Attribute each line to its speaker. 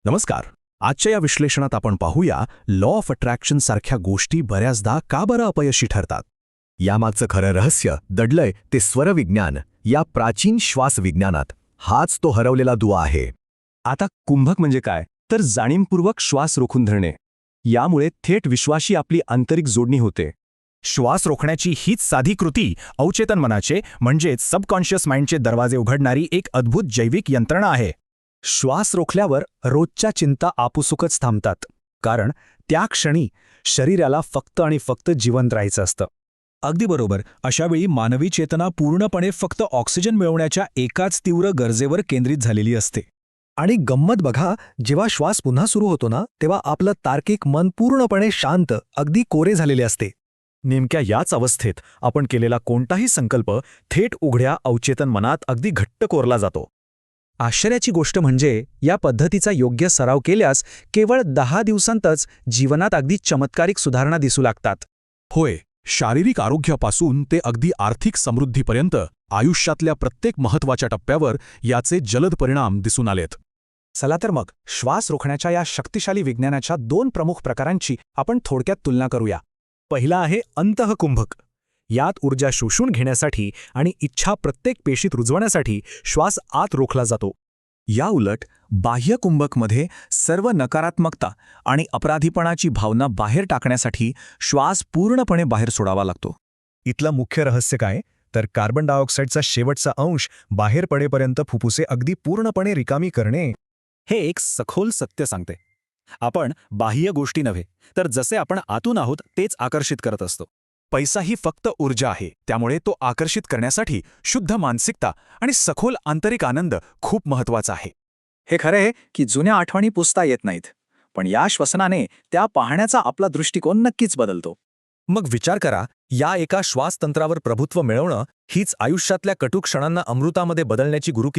Speaker 1: नमस्कार. आजच्या या विश्लेषणात आपण पाहूया लॉ ऑफ अट्रॅक्शन सारख्या गोष्टी बऱ्याचदा का बरं अपयशी ठरतात. यामागचं खरं रहस्य दडलंय ते स्वरविज्ञान या प्राचीन श्वास विज्ञानात. हाच तो हरवलेला दुवा आहे.
Speaker 2: आता कुंभक म्हणजे काय, तर जाणीवपूर्वक श्वास रोखून धरणे. यामुळे थेट विश्वाशी आपली आंतरिक जोडणी होते.
Speaker 3: श्वास रोखण्याची हीच साधी कृती अवचेतन मनाचे म्हणजेच सबकॉन्शियस माइंडचे दरवाजे उघडणारी एक अद्भुत जैविक यंत्रणा आहे.
Speaker 4: श्वास रोखल्यावर रोजच्या चिंता आपुसुकच थांबतात, कारण त्या क्षणी शरीराला फक्त आणि फक्त जिवंत राहायचं असतं.
Speaker 3: अगदी बरोबर. अशावेळी मानवी चेतना पूर्णपणे फक्त ऑक्सिजन मिळवण्याच्या एकाच तीव्र गरजेवर केंद्रित झालेली असते.
Speaker 4: आणि गंमत बघा, जेव्हा श्वास पुन्हा सुरू होतो ना, तेव्हा आपलं तार्किक मन पूर्णपणे शांत, अगदी कोरे झालेले असते.
Speaker 5: नेमक्या याच अवस्थेत आपण केलेला कोणताही संकल्प थेट उघड्या अवचेतन मनात अगदी घट्ट कोरला जातो.
Speaker 6: आश्चर्याची गोष्ट म्हणजे या पद्धतीचा योग्य सराव केल्यास केवळ 10 दिवसांतच जीवनात अगदी चमत्कारिक सुधारणा दिसू लागतात.
Speaker 1: होय, शारीरिक आरोग्यापासून ते अगदी आर्थिक समृद्धीपर्यंत आयुष्यातल्या प्रत्येक महत्त्वाच्या टप्प्यावर याचे जलद परिणाम दिसून आलेत.
Speaker 4: चला तर मग श्वास रोखण्याच्या या शक्तिशाली विज्ञानाच्या 2 प्रमुख प्रकारांची आपण थोडक्यात तुलना करूया. पहिला आहे अंतःकुंभक. यात ऊर्जा शोषून घेण्यासाठी आणि इच्छा प्रत्येक पेशीत रुजवण्यासाठी श्वास आत रोखला जातो.
Speaker 2: या उलट बाह्य कुंभकमध्ये सर्व नकारात्मकता आणि अपराधीपणाची भावना बाहेर टाकण्यासाठी श्वास पूर्णपणे बाहेर सोडावा लागतो.
Speaker 4: इथलं मुख्य रहस्य काय, तर कार्बन डायऑक्साईडचा शेवटचा अंश बाहेर पडेपर्यंत फुफ्फुसे अगदी पूर्णपणे रिकामी करणे.
Speaker 3: हे एक सखोल सत्य सांगते. आपण बाह्य गोष्टी नव्हे, तर जसे आपण आतून आहोत तेच आकर्षित करत असतो. पैसा ही फक्त ऊर्जा आहे, त्यामुळे तो आकर्षित करण्यासाठी शुद्ध मानसिकता आणि सखोल आंतरिक आनंद खूप महत्त्वाचा आहे.
Speaker 7: हे खरं आहे की जुन्या आठवणी पुसता येत नाहीत, पण या श्वसनाने त्या पाहण्याचा आपला दृष्टिकोन नक्कीच बदलतो.
Speaker 5: मग विचार करा, या एका श्वासतंत्रावर प्रभुत्व मिळवणं हीच आयुष्यातल्या कटू क्षणांना अमृतामध्ये बदलण्याची गुरुकिल्ली